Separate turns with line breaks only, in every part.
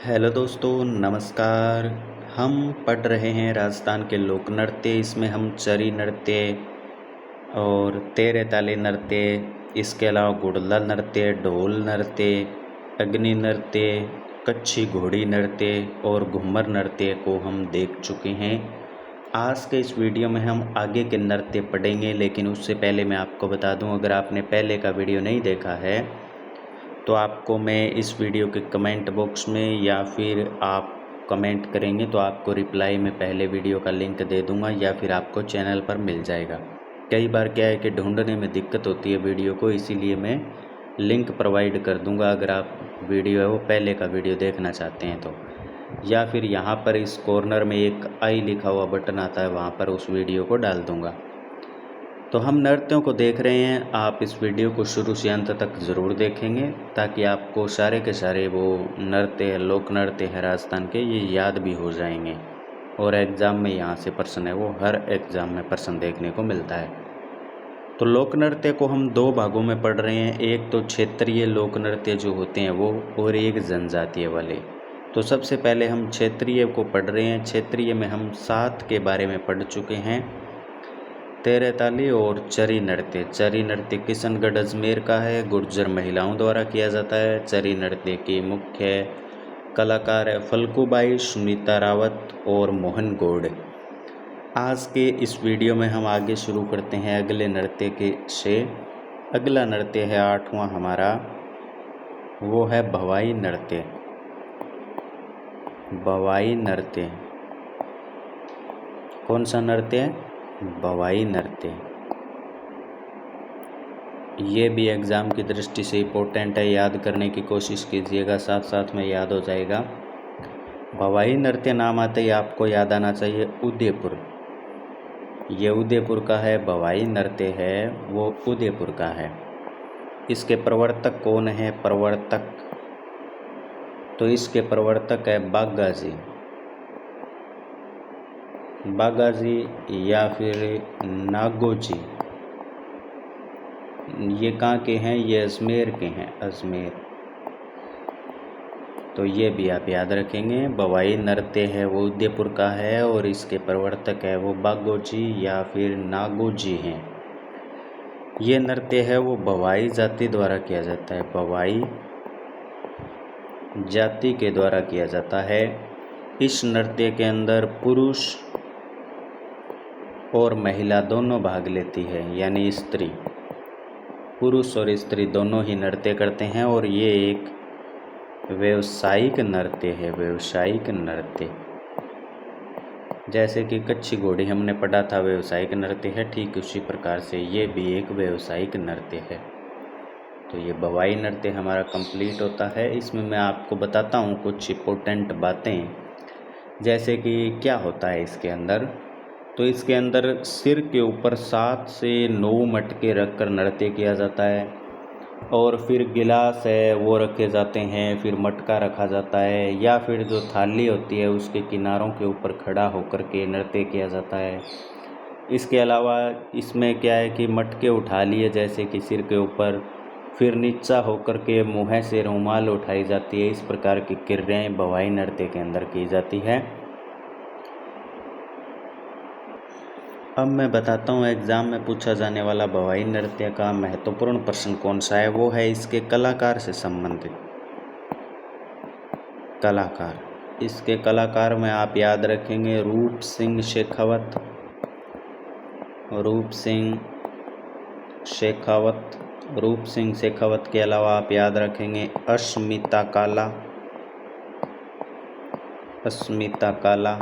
Hello दोस्तों, नमस्कार। हम पढ़ रहे हैं राजस्थान के लोक नृत्य। इसमें हम चरी नृत्य और तेरे ताली नृत्य, इसके अलावा गुड़ला नृत्य, ढोल नृत्य, अग्नि नृत्य, कच्छी घोड़ी नृत्य और घूमर नृत्य को हम देख चुके हैं। आज के इस वीडियो में हम आगे के नृत्य पढ़ेंगे, लेकिन उससे पहले मैं आपको बता दूं, अगर आपने पहले का वीडियो नहीं देखा है तो आपको मैं इस वीडियो के कमेंट बॉक्स में या फिर आप कमेंट करेंगे तो आपको रिप्लाई में पहले वीडियो का लिंक दे दूंगा या फिर आपको चैनल पर मिल जाएगा। कई बार क्या है कि ढूंढने में दिक्कत होती है वीडियो को, इसीलिए मैं लिंक प्रोवाइड कर दूंगा अगर आप वीडियो है वो पहले का वीडियो देखना चाहते हैं तो। या फिर यहाँ पर इस कॉर्नर में एक आई लिखा हुआ बटन आता है, वहाँ पर उस वीडियो को डाल दूँगा। तो हम नृत्यों को देख रहे हैं, आप इस वीडियो को शुरू से अंत तक ज़रूर देखेंगे ताकि आपको सारे के सारे वो नृत्य लोक नृत्य है राजस्थान के, ये याद भी हो जाएंगे और एग्ज़ाम में यहाँ से प्रश्न है वो हर एग्ज़ाम में प्रश्न देखने को मिलता है। तो लोक नृत्य को हम दो भागों में पढ़ रहे हैं, एक तो क्षेत्रीय लोक नृत्य जो होते हैं वो, और एक जनजातीय वाले। तो सबसे पहले हम क्षेत्रीय को पढ़ रहे हैं। क्षेत्रीय में हम 7 के बारे में पढ़ चुके हैं, तेरे ताली और चरी नृत्य। चरी नृत्य किशनगढ़ अजमेर का है, गुर्जर महिलाओं द्वारा किया जाता है। चरी नृत्य की मुख्य कलाकार है फल्गुबाई, सुनीता रावत और मोहन गौड़। आज के इस वीडियो में हम आगे शुरू करते हैं अगले नृत्य के से। अगला नृत्य है 8वां हमारा, वो है भवाई नृत्य। भवाई नृत्य कौन सा नृत्य है? भवाई नृत्य। ये भी एग्ज़ाम की दृष्टि से इम्पोर्टेंट है, याद करने की कोशिश कीजिएगा, साथ साथ में याद हो जाएगा। भवाई नृत्य नाम आते ही आपको याद आना चाहिए उदयपुर। ये उदयपुर का है, भवाई नृत्य है वो उदयपुर का है। इसके प्रवर्तक कौन है? प्रवर्तक तो इसके प्रवर्तक है बागाजी। बागाजी या फिर नागोजी। ये कहाँ के हैं? ये अजमेर के हैं, अजमेर। तो ये भी आप याद रखेंगे। भवाई नृत्य है वो उदयपुर का है और इसके प्रवर्तक है वो बागोजी या फिर नागोजी हैं। ये नृत्य है वो भवाई जाति द्वारा किया जाता है, भवाई जाति के द्वारा किया जाता है। इस नृत्य के अंदर पुरुष और महिला दोनों भाग लेती है, यानी स्त्री, पुरुष और स्त्री दोनों ही नृत्य करते हैं और ये एक व्यावसायिक नृत्य है। व्यावसायिक नृत्य जैसे कि कच्छी घोड़ी हमने पढ़ा था व्यावसायिक नृत्य है, ठीक उसी प्रकार से ये भी एक व्यावसायिक नृत्य है। तो ये भवाई नृत्य हमारा कंप्लीट होता है। इसमें मैं आपको बताता हूँ कुछ इम्पोर्टेंट बातें, जैसे कि क्या होता है इसके अंदर। तो इसके अंदर सिर के ऊपर 7 से 9 मटके रखकर नृत्य किया जाता है और फिर गिलास है वो रखे जाते हैं, फिर मटका रखा जाता है, या फिर जो थाली होती है उसके किनारों के ऊपर खड़ा होकर के नृत्य किया जाता है। इसके अलावा इसमें क्या है कि मटके उठा लिए जैसे कि सिर के ऊपर, फिर नीचा होकर के मुँह से रुमाल उठाई जाती है। इस प्रकार की क्रियाएं भवाई नृत्य के अंदर की जाती है। अब मैं बताता हूँ एग्ज़ाम में पूछा जाने वाला भवाई नृत्य का महत्वपूर्ण प्रश्न कौन सा है, वो है इसके कलाकार से संबंधित। कलाकार, इसके कलाकार में आप याद रखेंगे रूप सिंह शेखावत, रूप सिंह शेखावत। रूप सिंह शेखावत के अलावा आप याद रखेंगे अस्मिता काला। अस्मिता काला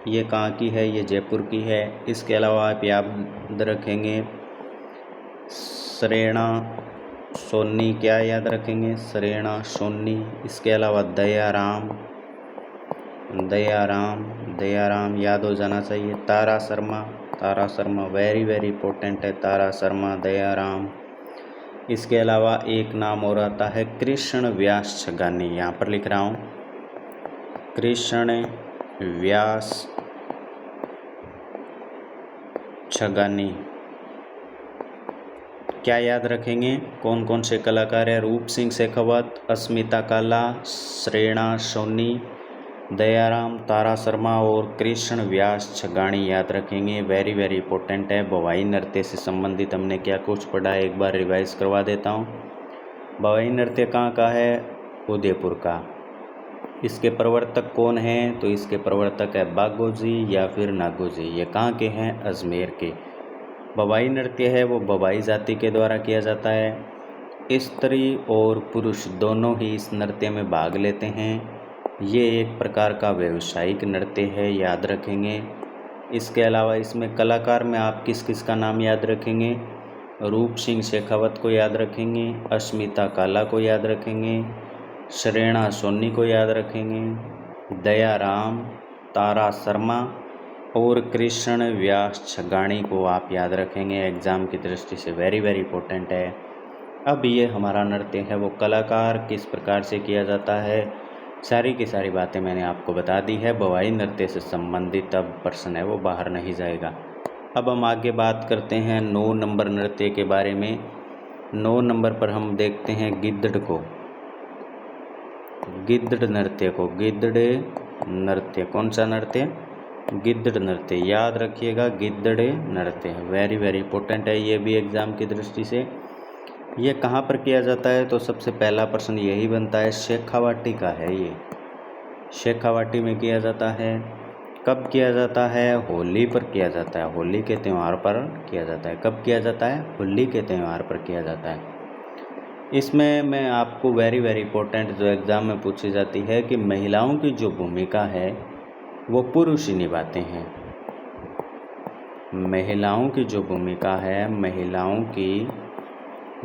ये कहाँ की है? ये जयपुर की है। इसके अलावा आप याद रखेंगे सरेणा सोनी। क्या याद रखेंगे? सरेणा सोनी। इसके अलावा दयाराम, दयाराम, दयाराम याद हो जाना चाहिए। तारा शर्मा, तारा शर्मा वेरी वेरी इंपॉर्टेंट है, तारा शर्मा, दयाराम। इसके अलावा एक नाम और आता है कृष्ण व्यास छगानी, यहाँ पर लिख रहा हूँ कृष्ण व्यास छगानी। क्या याद रखेंगे? कौन कौन से कलाकार हैं? रूप सिंह शेखावत, अस्मिता काला, श्रेणा सोनी, दयाराम, तारा शर्मा और कृष्ण व्यास छगाणी याद रखेंगे। वेरी वेरी इंपॉर्टेंट है। भवाई नृत्य से संबंधित हमने क्या कुछ पढ़ा है एक बार रिवाइज करवा देता हूँ। भवाई नृत्य कहाँ का है? उदयपुर का। इसके प्रवर्तक कौन हैं? तो इसके प्रवर्तक है बागोजी या फिर नागोजी। ये कहाँ के हैं? अजमेर के। भवाई नृत्य है वो भवाई जाति के द्वारा किया जाता है। स्त्री और पुरुष दोनों ही इस नृत्य में भाग लेते हैं। ये एक प्रकार का व्यावसायिक नृत्य है, याद रखेंगे। इसके अलावा इसमें कलाकार में आप किस किस का नाम याद रखेंगे? रूप सिंह शेखावत को याद रखेंगे, अस्मिता काला को याद रखेंगे, श्रेणा सोनी को याद रखेंगे, दयाराम, तारा शर्मा और कृष्ण व्यास छगाणी को आप याद रखेंगे। एग्ज़ाम की दृष्टि से वेरी वेरी इंपॉर्टेंट है। अब ये हमारा नृत्य है वो कलाकार किस प्रकार से किया जाता है, सारी की सारी बातें मैंने आपको बता दी है। भवाई नृत्य से संबंधित अब प्रश्न है वो बाहर नहीं जाएगा। अब हम आगे बात करते हैं 9 नंबर नृत्य के बारे में। 9 नंबर पर हम देखते हैं गिद्धड़ को, गिद्धड़ नृत्य को। गिद्धड़ नृत्य कौन सा नृत्य? गिद्धड़ नृत्य। याद रखिएगा गिद्धड़ नृत्य वेरी वेरी इंपॉर्टेंट है ये भी एग्ज़ाम की दृष्टि से। ये कहाँ पर किया जाता है? तो सबसे पहला प्रश्न यही बनता है, शेखावाटी का है ये। शेखावाटी में किया जाता है। कब किया जाता है? होली पर किया जाता है। होली के त्यौहार पर किया जाता है। कब किया जाता है? होली के त्यौहार पर किया जाता है। इसमें मैं आपको वेरी वेरी इंपॉर्टेंट जो एग्ज़ाम में पूछी जाती है कि महिलाओं की जो भूमिका है वो पुरुष ही निभाते हैं। महिलाओं की जो भूमिका है, महिलाओं की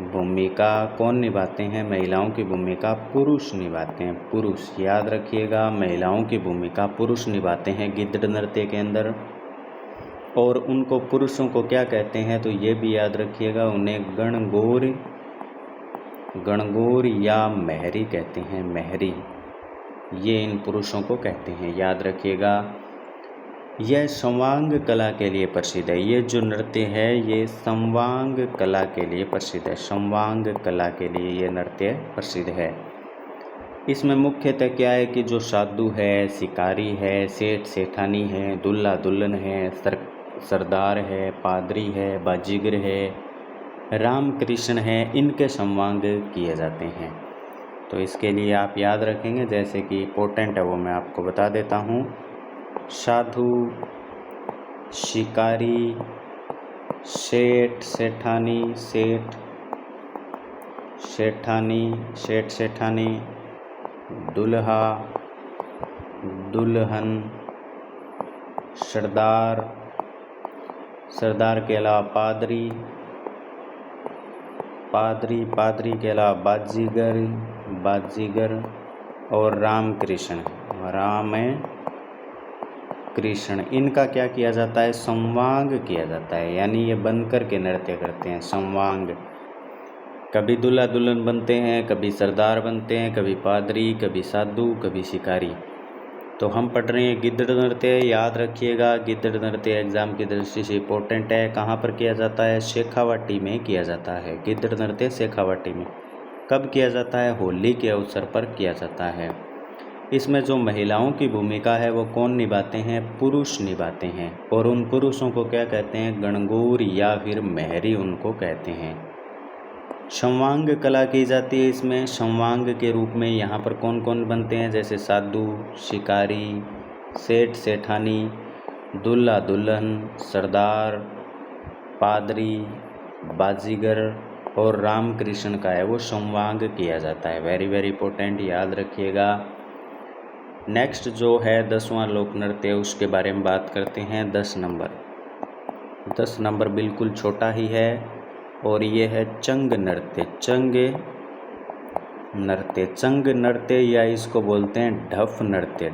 भूमिका कौन निभाते हैं? महिलाओं की भूमिका पुरुष निभाते हैं। पुरुष, याद रखिएगा, महिलाओं की भूमिका पुरुष निभाते हैं गिद्धड़ नृत्य के अंदर। और उनको पुरुषों को क्या कहते हैं? तो ये भी याद रखिएगा, उन्हें गणगौर या महरी कहते हैं। महरी, ये इन पुरुषों को कहते हैं, याद रखिएगा। यह संवांग कला के लिए प्रसिद्ध है। ये जो नृत्य है ये संवांग कला के लिए प्रसिद्ध है। संवांग कला के लिए ये नृत्य प्रसिद्ध है। इसमें मुख्यतः क्या है कि जो साधु है, शिकारी है, सेठ सेठानी है, दुल्हा दुल्हन है, सरदार है, पादरी है, बाजीगर है, राम कृष्ण है, इनके संवांग किए जाते हैं। तो इसके लिए आप याद रखेंगे, जैसे कि इम्पोर्टेंट है वो मैं आपको बता देता हूँ। साधु, शिकारी, सेठ सेठानी, सेठ सेठानी, दुल्हा दुल्हन, सरदार के अलावा पादरी के अलावा बाजीगर और राम कृष्ण, इनका क्या किया जाता है? संवांग किया जाता है। यानी ये बनकर के नृत्य करते हैं, संवांग। कभी दूल्हा दुल्हन बनते हैं, कभी सरदार बनते हैं, कभी पादरी, कभी साधु, कभी शिकारी। तो हम पढ़ रहे हैं गिद्धड़ नृत्य, याद रखिएगा। गिद्धड़ नृत्य एग्जाम की दृष्टि से इम्पोर्टेंट है। कहाँ पर किया जाता है? शेखावाटी में किया जाता है। गिद्धड़ नृत्य शेखावाटी में। कब किया जाता है? होली के अवसर पर किया जाता है। इसमें जो महिलाओं की भूमिका है वो कौन निभाते हैं? पुरुष निभाते हैं। और उन पुरुषों को क्या कहते हैं? गणगौर या फिर महरी उनको कहते हैं। संवांग कला की जाती है। इसमें संवांग के रूप में यहाँ पर कौन कौन बनते हैं? जैसे साधु, शिकारी, सेठ सेठानी, दूल्हा दुल्हन, सरदार, पादरी, बाजीगर और राम कृष्ण का है वो संवांग किया जाता है। वेरी वेरी इंपॉर्टेंट, याद रखिएगा। नेक्स्ट जो है 10वां लोक नृत्य, उसके बारे में बात करते हैं। 10 नंबर बिल्कुल छोटा ही है और ये है चंग नृत्य। चंग नृत्य या इसको बोलते हैं ढफ नृत्य।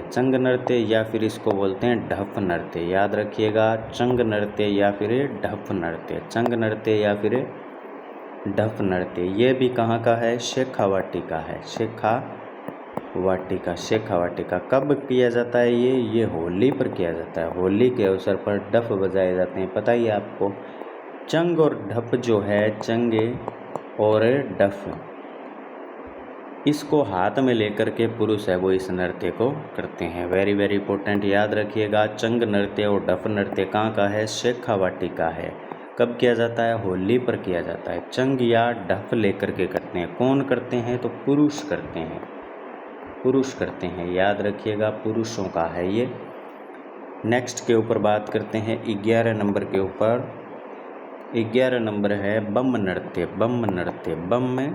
चंग नृत्य या फिर इसको बोलते हैं ढफ नृत्य। याद रखिएगा, चंग नृत्य या फिर ढफ नृत्य। चंग नृत्य या फिर ढफ नृत्य। ये भी कहाँ का है? शेखावाटी का है। शेखावाटी का। कब किया जाता है ये होली पर किया जाता है। होली के अवसर पर डफ बजाए जाते हैं। पता ही है आपको, चंग और ढप जो है, चंगे और डफ, इसको हाथ में लेकर के पुरुष है वो इस नृत्य को करते हैं। वेरी वेरी इंपॉर्टेंट, याद रखिएगा। चंग नृत्य और डफ नृत्य कहाँ का है? शेखावाटी का है। कब किया जाता है? होली पर किया जाता है। चंग या डफ लेकर के करते हैं। कौन करते हैं? तो पुरुष करते हैं, पुरुष करते हैं, याद रखिएगा, पुरुषों का है ये। नेक्स्ट के ऊपर बात करते हैं 11 नंबर के ऊपर। 11 नंबर है बम नृत्य। बम नृत्य, बम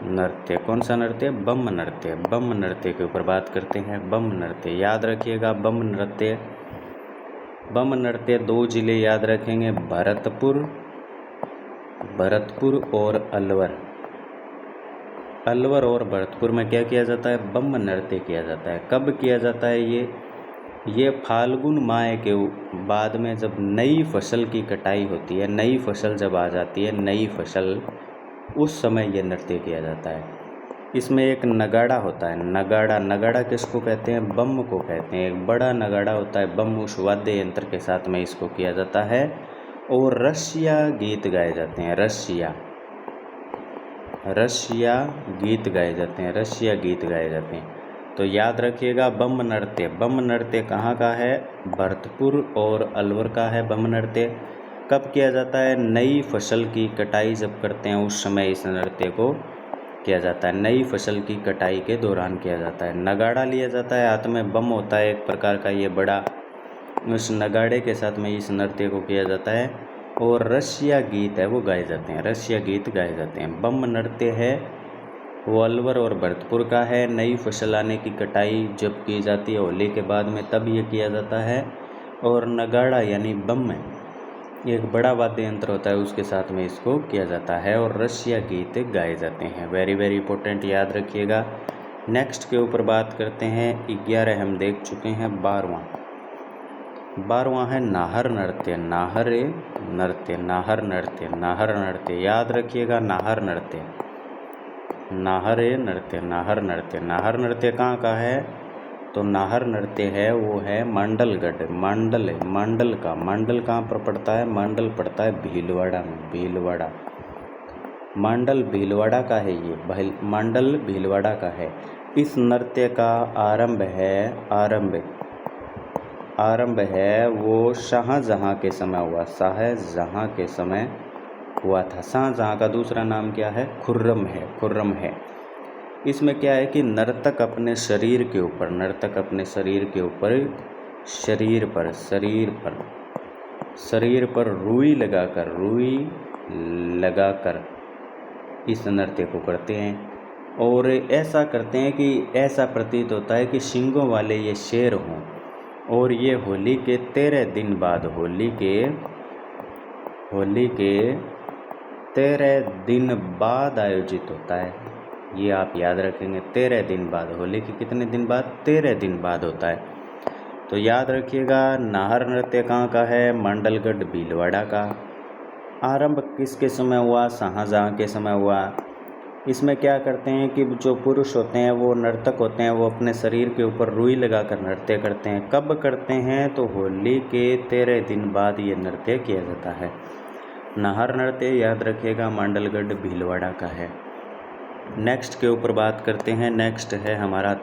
नृत्य, कौन सा नृत्य? बम नृत्य। बम नृत्य के ऊपर बात करते हैं। बम नृत्य याद रखिएगा। बम नृत्य, बम नृत्य 2 जिले याद रखेंगे, भरतपुर, भरतपुर और अलवर। अलवर और भरतपुर में क्या किया जाता है? बम नृत्य किया जाता है। कब किया जाता है ये फाल्गुन माह के बाद में, जब नई फसल की कटाई होती है, नई फसल जब आ जाती है, नई फसल, उस समय ये नृत्य किया जाता है। इसमें एक नगाड़ा होता है। नगाड़ा, नगाड़ा किसको कहते हैं? बम को कहते हैं। एक बड़ा नगाड़ा होता है, बम, उस वाद्य यंत्र के साथ में इसको किया जाता है। और रसिया गीत गाए जाते हैं। रसिया, रसिया गीत गाए जाते हैं। रसिया गीत गाए जाते हैं। तो याद रखिएगा बम नृत्य। बम नृत्य कहाँ का है? भरतपुर और अलवर का है बम नृत्य। कब किया जाता है? नई फसल की कटाई जब करते हैं उस समय इस नृत्य को किया जाता है। नई फसल की कटाई के दौरान किया जाता है। नगाड़ा लिया जाता है, हाथ में बम होता है एक प्रकार का ये बड़ा, उस नगाड़े के साथ में इस नृत्य को किया जाता है। और रसिया गीत है वो गाए जाते हैं। रसिया गीत गाए जाते हैं। बम नृत्य है वो अलवर और भरतपुर का है। नई फसल आने की कटाई जब की जाती है होली के बाद में, तब ये किया जाता है। और नगाड़ा यानी बम एक बड़ा वाद्य यंत्र होता है, उसके साथ में इसको किया जाता है। और रसिया गीत गाए जाते हैं। वेरी वेरी इंपॉर्टेंट, याद रखिएगा। नेक्स्ट के ऊपर बात करते हैं। 11 हम देख चुके हैं। 12वां है नाहर नृत्य। नाहर नृत्य, नाहर नृत्य, नाहर नृत्य याद रखिएगा। नाहर नृत्य, नाहर नृत्य, नाहर नृत्य। नाहर नृत्य कहाँ का है? तो नाहर नृत्य है वो है मांडलगढ़। मांडल, मांडल का, मांडल कहाँ पर पड़ता है? मांडल पड़ता है भीलवाड़ा में। भीलवाड़ा, मांडल भीलवाड़ा का है ये। मांडल भीलवाड़ा का है। इस नृत्य का आरंभ है वो शाहजहाँ के समय हुआ। शाहजहाँ के समय हुआ था। शाहजहाँ का दूसरा नाम क्या है? खुर्रम है। खुर्रम है। इसमें क्या है कि नर्तक अपने शरीर के ऊपर, नर्तक अपने शरीर के ऊपर, शरीर पर रुई लगाकर इस नृत्य को करते हैं। और ऐसा करते हैं कि ऐसा प्रतीत होता है कि सींगों वाले ये शेर हों। और ये होली के 13 दिन बाद, होली के 13 दिन बाद आयोजित होता है। ये आप याद रखेंगे। 13 दिन बाद, होली के कितने दिन बाद? 13 दिन बाद होता है। तो याद रखिएगा। नाहर नृत्य कहाँ का है? मांडलगढ़ भीलवाड़ा का। आरंभ किसके समय हुआ? शाहजहाँ के समय हुआ। इसमें क्या करते हैं कि जो पुरुष होते हैं, वो नर्तक होते हैं, वो अपने शरीर के ऊपर रुई लगाकर नृत्य करते हैं। कब करते हैं? तो होली के 13 दिन बाद ये नृत्य किया जाता है। नाहर नृत्य याद रखिएगा, मांडलगढ़ भीलवाड़ा का है। नेक्स्ट के ऊपर बात करते हैं। नेक्स्ट है हमारा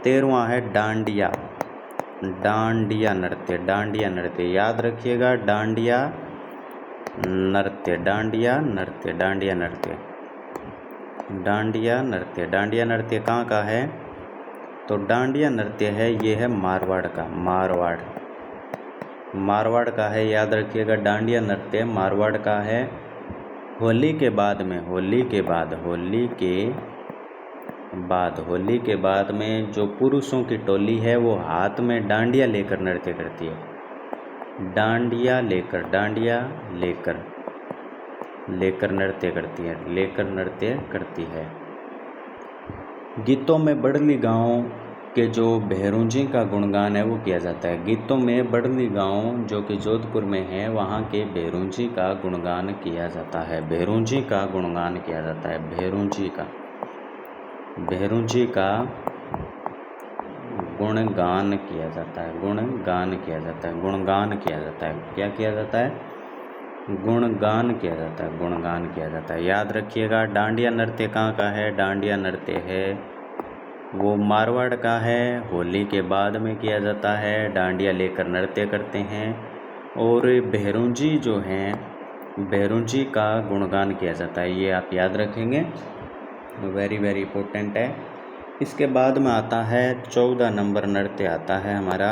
13वां है डांडिया। डांडिया नृत्य, डांडिया नृत्य याद रखिएगा। डांडिया नृत्य, डांडिया नृत्य, डांडिया नृत्य, डांडिया नृत्य। डांडिया नृत्य कहाँ का है? तो डांडिया नृत्य है ये है मारवाड़ का। मारवाड़ का है, याद रखिएगा। डांडिया नृत्य मारवाड़ का है। होली के बाद में जो पुरुषों की टोली है वो हाथ में डांडिया लेकर नृत्य करती है। डांडिया लेकर नृत्य करती है। गीतों में बड़ली गांव के जो भेरुंजी का गुणगान है वो किया जाता है। गीतों में बड़ली गांव जो कि जोधपुर में है, वहाँ के भेरुंजी का गुणगान किया जाता है। भेरुंजी का गुणगान किया जाता है। भेरुंजी का गुणगान किया जाता है, गुणगान किया जाता है, गुणगान किया जाता है। क्या किया जाता है? गुणगान किया जाता है, गुणगान किया जाता है। याद रखिएगा। डांडिया नृत्य कहाँ का है? डांडिया नृत्य है वो मारवाड़ का है। होली के बाद में किया जाता है, डांडिया लेकर नृत्य करते हैं। और बहरूंजी जो हैं, बहरूंजी का गुणगान किया जाता है, ये आप याद रखेंगे, वेरी वेरी इंपॉर्टेंट है। इसके बाद में आता है 14 नंबर नृत्य आता है हमारा,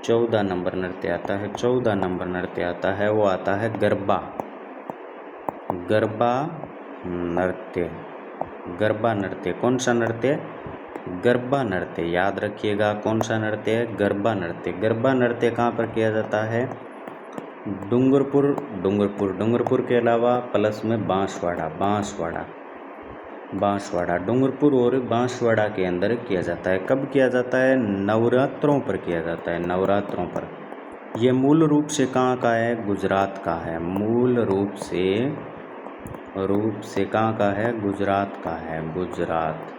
14 नंबर नृत्य आता है, 14 नंबर नृत्य आता है, वो आता है गरबा। गरबा नृत्य, गरबा नृत्य। कौन सा नृत्य? गरबा नृत्य। याद रखिएगा, कौन सा नृत्य है? गरबा नृत्य। गरबा नृत्य कहाँ पर किया जाता है? डूंगरपुर, डूंगरपुर, डूंगरपुर के अलावा प्लस में बांसवाड़ा, बांसवाड़ा, बांसवाड़ा, डूंगरपुर और बांसवाड़ा के अंदर किया जाता है। कब किया जाता है? नवरात्रों पर किया जाता है, नवरात्रों पर। ये मूल रूप से कहाँ का है? गुजरात का है। मूल रूप से कहाँ का है? गुजरात का है, गुजरात।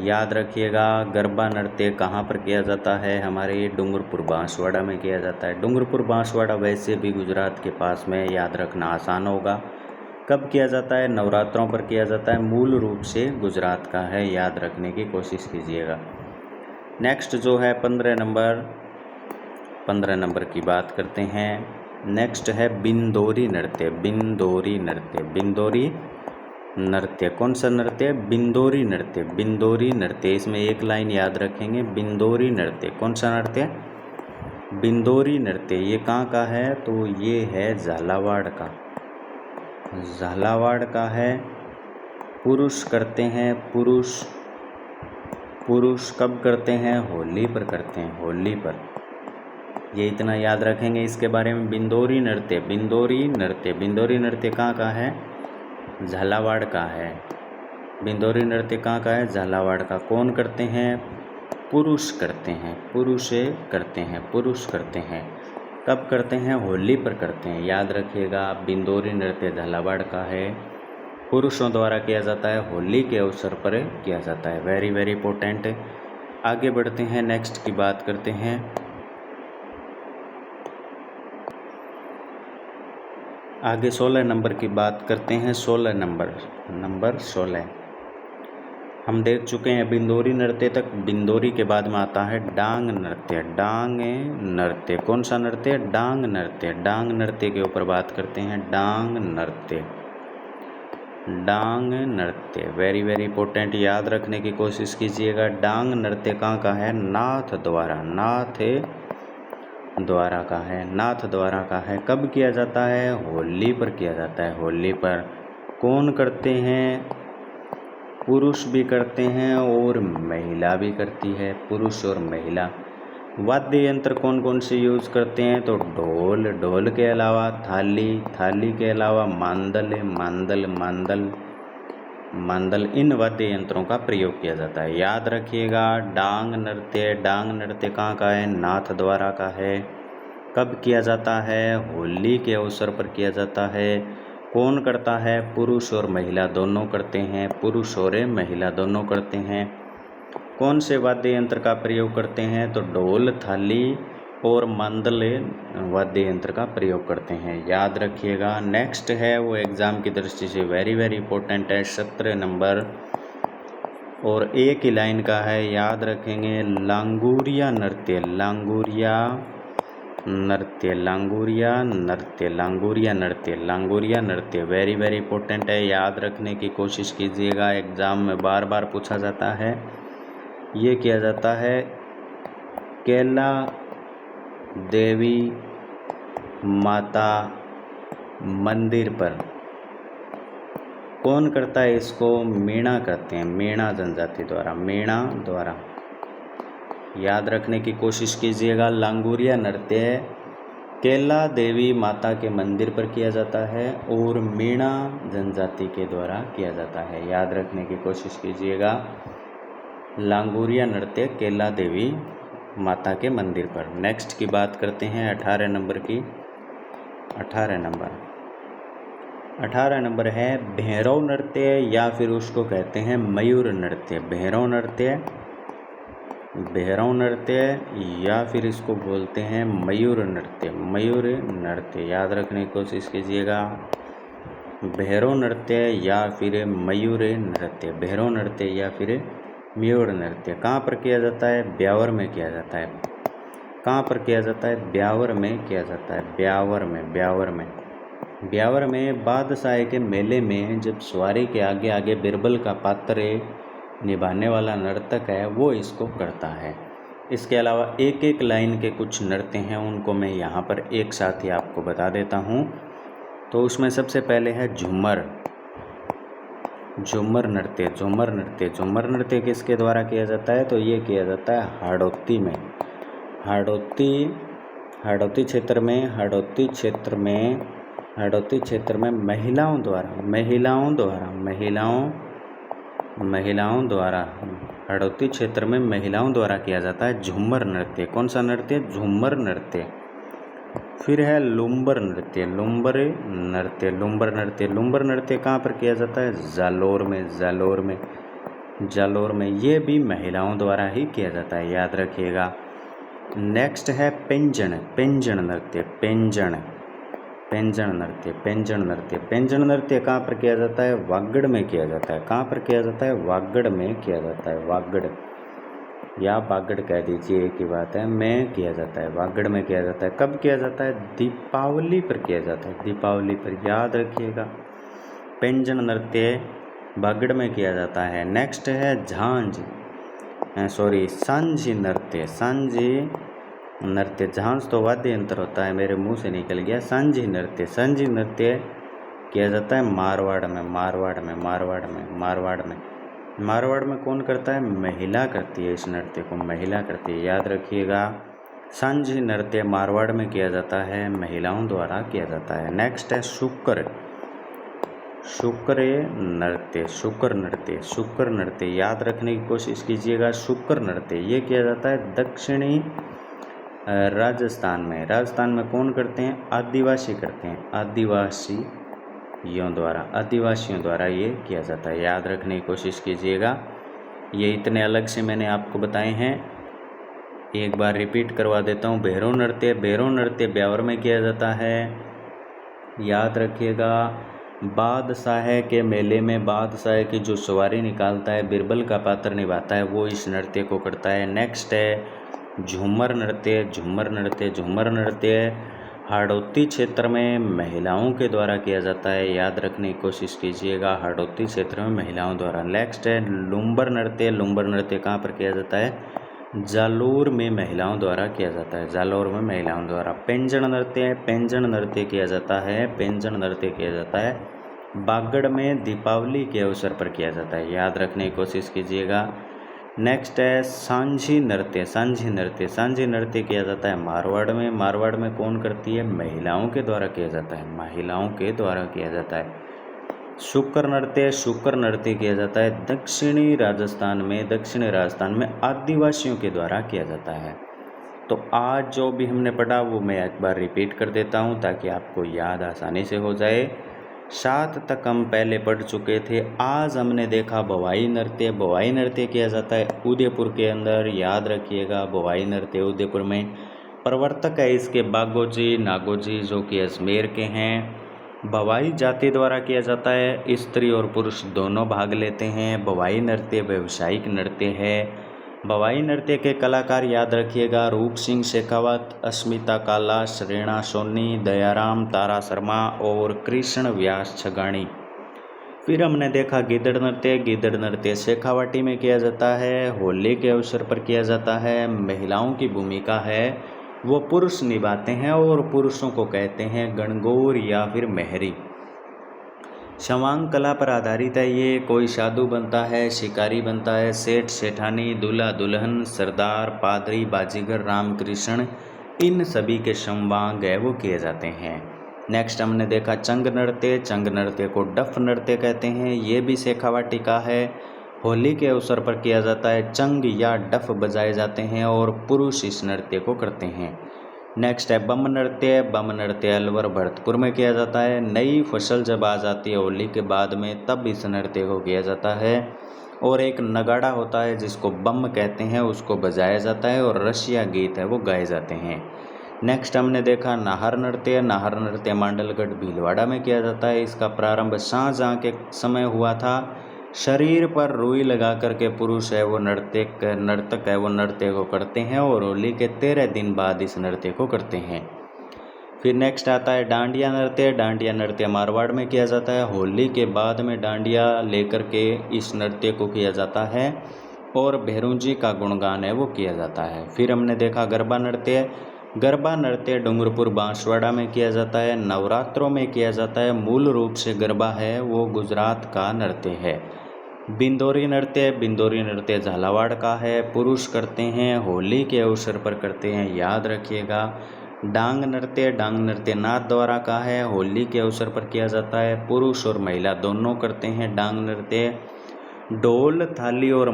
याद रखिएगा, गरबा नृत्य कहाँ पर किया जाता है? हमारे डूंगरपुर बांसवाड़ा में किया जाता है। डूंगरपुर बांसवाड़ा वैसे भी गुजरात के पास में, याद रखना आसान होगा। कब किया जाता है? नवरात्रों पर किया जाता है। मूल रूप से गुजरात का है, याद रखने की कोशिश कीजिएगा। नेक्स्ट जो है 15 नंबर, 15 नंबर की बात करते हैं। नेक्स्ट है बिंदोरी नृत्य, बिंदोरी नृत्य, बिंदोरी नृत्य। कौन सा नृत्य? बिंदोरी नृत्य, बिंदोरी नृत्य। इसमें एक लाइन याद रखेंगे, बिंदोरी नृत्य। कौन सा नृत्य? बिंदोरी नृत्य। ये कहाँ का है? तो ये है झालावाड़ का, झालावाड़ का है। पुरुष करते हैं, पुरुष, पुरुष कब करते हैं? होली पर करते हैं, होली पर। ये इतना याद रखेंगे इसके बारे में। बिंदोरी नृत्य, बिंदोरी नृत्य, बिंदोरी नृत्य कहाँ का है? झालावाड़ का है। बिंदोरी नृत्य कहाँ का है? झालावाड़ का। कौन करते हैं? पुरुष करते हैं, पुरुष करते हैं, पुरुष करते हैं। कब करते हैं? होली पर करते हैं। याद रखिएगा, बिंदोरी नृत्य झालावाड़ का है, पुरुषों द्वारा किया जाता है, होली के अवसर पर किया जाता है। Very very important. आगे बढ़ते हैं, नेक्स्ट की बात करते हैं। आगे 16 नंबर की बात करते हैं। 16 नंबर 16 हम देख चुके हैं बिंदोरी नृत्य तक। बिंदोरी के बाद में आता है डांग नृत्य, डांग नृत्य। कौन सा नृत्य? डांग नृत्य। डांग नृत्य के ऊपर बात करते हैं, डांग नृत्य, डांग नृत्य। वेरी वेरी इंपॉर्टेंट, याद रखने की कोशिश कीजिएगा। डांग नृत्य कहाँ का है? नाथ द्वारा, नाथ द्वारा का है, नाथ द्वारा का है। कब किया जाता है? होली पर किया जाता है, होली पर। कौन करते हैं? पुरुष भी करते हैं और महिला भी करती है, पुरुष और महिला। वाद्य यंत्र कौन कौन से यूज़ करते हैं? तो ढोल, ढोल के अलावा थाली, थाली के अलावा मांदल, मांदल, मांदल, मांदल। इन वाद्य यंत्रों का प्रयोग किया जाता है। याद रखिएगा, डांग नृत्य, डांग नृत्य कहाँ का है? नाथ द्वारा का है। कब किया जाता है? होली के अवसर पर किया जाता है। कौन करता है? पुरुष और महिला दोनों करते हैं, पुरुष और महिला दोनों करते हैं। कौन से वाद्य यंत्र का प्रयोग करते हैं? तो ढोल, थाली और मांदल वाद्य यंत्र का प्रयोग करते हैं। याद रखिएगा। नेक्स्ट है वो एग्ज़ाम की दृष्टि से वेरी वेरी इंपॉर्टेंट है, 17 नंबर और एक ही लाइन का है, याद रखेंगे। लांगुरिया नृत्य, लांगुरिया नृत्य, लांगुरिया नृत्य, लांगुरिया नृत्य, लांगुरिया नृत्य। वेरी वेरी इंपॉर्टेंट है, याद रखने की कोशिश कीजिएगा, एग्ज़ाम में बार बार पूछा जाता है। ये किया जाता है कैला देवी माता मंदिर पर। कौन करता है इसको? मीणा करते हैं, मीणा जनजाति द्वारा, मीणा द्वारा। याद रखने की कोशिश कीजिएगा। लांगुरिया नृत्य कैला देवी माता के मंदिर पर किया जाता है और मीणा जनजाति के द्वारा किया जाता है। याद रखने की कोशिश कीजिएगा। लांगुरिया नृत्य कैला देवी माता के मंदिर पर। नेक्स्ट की बात करते हैं 18 नंबर की। 18 नंबर है भैरव नृत्य या फिर उसको कहते हैं मयूर नृत्य। भैरव नृत्य भैरव नृत्य या फिर इसको बोलते हैं मयूर नृत्य। मयूर नृत्य याद रखने की कोशिश कीजिएगा। भैरव नृत्य या फिर मयूर नृत्य। भैरव नृत्य या फिर मयूर नृत्य कहाँ पर किया जाता है? ब्यावर में किया जाता है। कहाँ पर किया जाता है? ब्यावर में किया जाता है। ब्यावर में, ब्यावर में, ब्यावर में बादशाह के मेले में जब सवारी के आगे आगे बिरबल का पात्र निभाने वाला नर्तक है वो इसको करता है। इसके अलावा एक एक लाइन के कुछ नृत्य हैं, उनको मैं यहाँ पर एक साथ ही आपको बता देता हूँ। तो उसमें सबसे पहले है झूमर। झूमर नृत्य। झूमर नृत्य। झूमर नृत्य किसके द्वारा किया जाता है? तो ये किया जाता है हाड़ौती में। हाड़ौती क्षेत्र में, हाड़ौती क्षेत्र में महिलाओं द्वारा हाड़ौती क्षेत्र में महिलाओं द्वारा किया जाता है झूमर नृत्य। कौन सा नृत्य? झूमर नृत्य। फिर है लुम्बर नृत्य। लुम्बर नृत्य कहाँ पर किया जाता है? जालोर में ये भी महिलाओं द्वारा ही किया जाता है, याद रखिएगा। नेक्स्ट है पेंजन नृत्य। पेंजन नृत्य कहाँ पर किया जाता है? वागड़ में किया जाता है। कहाँ पर किया जाता है? वागड़ में किया जाता है। वागड़ या बागड़ कह दीजिए, एक ही बात है, में किया जाता है। वागड़ में किया जाता है। कब किया जाता है? दीपावली पर किया जाता है। दीपावली पर, याद रखिएगा। पेंजन नृत्य बागड़ में किया जाता है। नेक्स्ट है सांझी नृत्य। झांझ तो वाद्य यंत्र होता है, मेरे मुंह से निकल गया। सांझी नृत्य किया जाता है मारवाड़ में कौन करता है? महिला करती है। इस नृत्य को महिला करती है, याद रखिएगा। सांझी नृत्य मारवाड़ में किया जाता है, महिलाओं द्वारा किया जाता है। नेक्स्ट है शुक्र नृत्य याद रखने की कोशिश कीजिएगा। शुक्र नृत्य ये किया जाता है दक्षिणी राजस्थान में कौन करते हैं? आदिवासी करते हैं। आदिवासियों द्वारा ये किया जाता है, याद रखने की कोशिश कीजिएगा। ये इतने अलग से मैंने आपको बताए हैं, एक बार रिपीट करवा देता हूँ। भैरव नृत्य ब्यावर में किया जाता है, याद रखिएगा। बादशाह के मेले में बादशाह की जो सवारी निकालता है, बिरबल का पात्र निभाता है, वो इस नृत्य को करता है। नेक्स्ट है झूमर नृत्य हाड़ौती क्षेत्र में महिलाओं के द्वारा किया जाता है, याद रखने की कोशिश कीजिएगा। हाड़ौती क्षेत्र में महिलाओं द्वारा। नेक्स्ट है लुम्बर नृत्य कहाँ पर किया जाता है? जालोर में महिलाओं द्वारा किया जाता है। पेंजन नृत्य किया जाता है बागड़ में दीपावली के अवसर पर किया जाता है, याद रखने की कोशिश कीजिएगा। नेक्स्ट है सांझी नृत्य किया जाता है मारवाड़ में कौन करती है? महिलाओं के द्वारा किया जाता है। शुक्र नृत्य किया जाता है दक्षिणी राजस्थान में आदिवासियों के द्वारा किया जाता है। तो आज जो भी हमने पढ़ा वो मैं एक बार रिपीट कर देता हूँ ताकि आपको याद आसानी से हो जाए। 7 तक हम पहले पढ़ चुके थे। आज हमने देखा भवाई नृत्य किया जाता है उदयपुर के अंदर, याद रखिएगा। भवाई नृत्य उदयपुर में। प्रवर्तक है इसके नागोजी जो कि अजमेर के हैं। भवाई जाति द्वारा किया जाता है, स्त्री और पुरुष दोनों भाग लेते हैं। भवाई नृत्य व्यावसायिक नृत्य है। भवाई नृत्य के कलाकार याद रखिएगा रूप सिंह शेखावत, अस्मिता काला, श्रेणा सोनी, दयाराम, तारा शर्मा और कृष्ण व्यास छगाणी। फिर हमने देखा गिद्दड़ नृत्य शेखावाटी में किया जाता है, होली के अवसर पर किया जाता है। महिलाओं की भूमिका है वो पुरुष निभाते हैं और पुरुषों को कहते हैं गणगौर या फिर मेहरी। शवांग कला पर आधारित है ये। कोई साधु बनता है, शिकारी बनता है, सेठ सेठानी, दूल्हा दुल्हन, सरदार, पादरी, बाजीगर, रामकृष्ण, इन सभी के शवांग है वो किए जाते हैं। नेक्स्ट हमने देखा चंग नृत्य को डफ नृत्य कहते हैं, ये भी शेखावाटी का है। होली के अवसर पर किया जाता है, चंग या डफ बजाए जाते हैं और पुरुष इस नृत्य को करते हैं। नेक्स्ट है बम नृत्य अलवर भरतपुर में किया जाता है। नई फसल जब आ जाती है होली के बाद में तब इस नृत्य को किया जाता है। और एक नगाड़ा होता है जिसको बम कहते हैं, उसको बजाया जाता है और रशिया गीत है वो गाए जाते हैं। नेक्स्ट हमने देखा नाहर नृत्य। नाहर नृत्य मांडलगढ़ भीलवाड़ा में किया जाता है। इसका प्रारंभ शाहजहाँ के समय हुआ था। शरीर पर रुई लगा करके पुरुष है वो नर्तक है वो नृत्य को करते हैं और होली के 13 दिन बाद इस नृत्य को करते हैं। फिर नेक्स्ट आता है डांडिया नृत्य। डांडिया नृत्य मारवाड़ में किया जाता है। होली के बाद में डांडिया लेकर के इस नृत्य को किया जाता है और भैरूजी का गुणगान है वो किया जाता है। फिर हमने देखा गरबा नृत्य। गरबा नृत्य डूंगरपुर बांसवाड़ा में किया जाता है, नवरात्रों में किया जाता है। मूल रूप से गरबा है वो गुजरात का नृत्य है। बिंदोरी नृत्य। बिंदोरी नृत्य झालावाड़ का है, पुरुष करते हैं, होली के अवसर पर करते हैं, याद रखिएगा। डांग नृत्य। डांग नृत्य नाथद्वारा का है, होली के अवसर पर किया जाता है, पुरुष और महिला दोनों करते हैं डांग नृत्य। ढोल, थाली और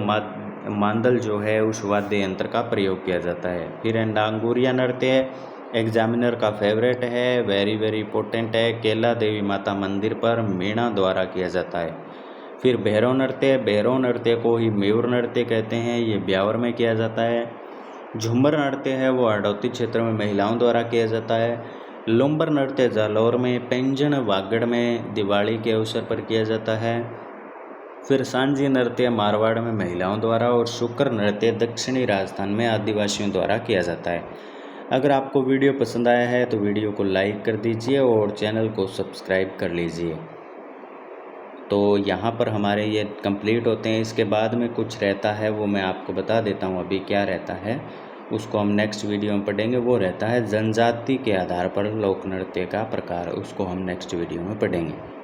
मांदल जो है उस वाद्य यंत्र का प्रयोग किया जाता है। फिर डांगुरिया नृत्य एग्जामिनर का फेवरेट है, वेरी वेरी इंपॉर्टेंट है, केला देवी माता मंदिर पर मीणा द्वारा किया जाता है। फिर भैरव नृत्य। भैरव नृत्य को ही मयूर नृत्य कहते हैं, ये ब्यावर में किया जाता है। झूमर नृत्य है वो हरदौती क्षेत्र में महिलाओं द्वारा किया जाता है। लुम्बर नृत्य जालौर में, पेंजन वागड़ में दिवाली के अवसर पर किया जाता है। फिर सांझी नृत्य मारवाड़ में महिलाओं द्वारा और शुक्र नृत्य दक्षिणी राजस्थान में आदिवासियों द्वारा किया जाता है। अगर आपको वीडियो पसंद आया है तो वीडियो को लाइक कर दीजिए और चैनल को सब्सक्राइब कर लीजिए। तो यहाँ पर हमारे ये कंप्लीट होते हैं। इसके बाद में कुछ रहता है वो मैं आपको बता देता हूँ अभी क्या रहता है, उसको हम नेक्स्ट वीडियो में पढ़ेंगे। वो रहता है जनजाति के आधार पर लोक नृत्य का प्रकार, उसको हम नेक्स्ट वीडियो में पढ़ेंगे।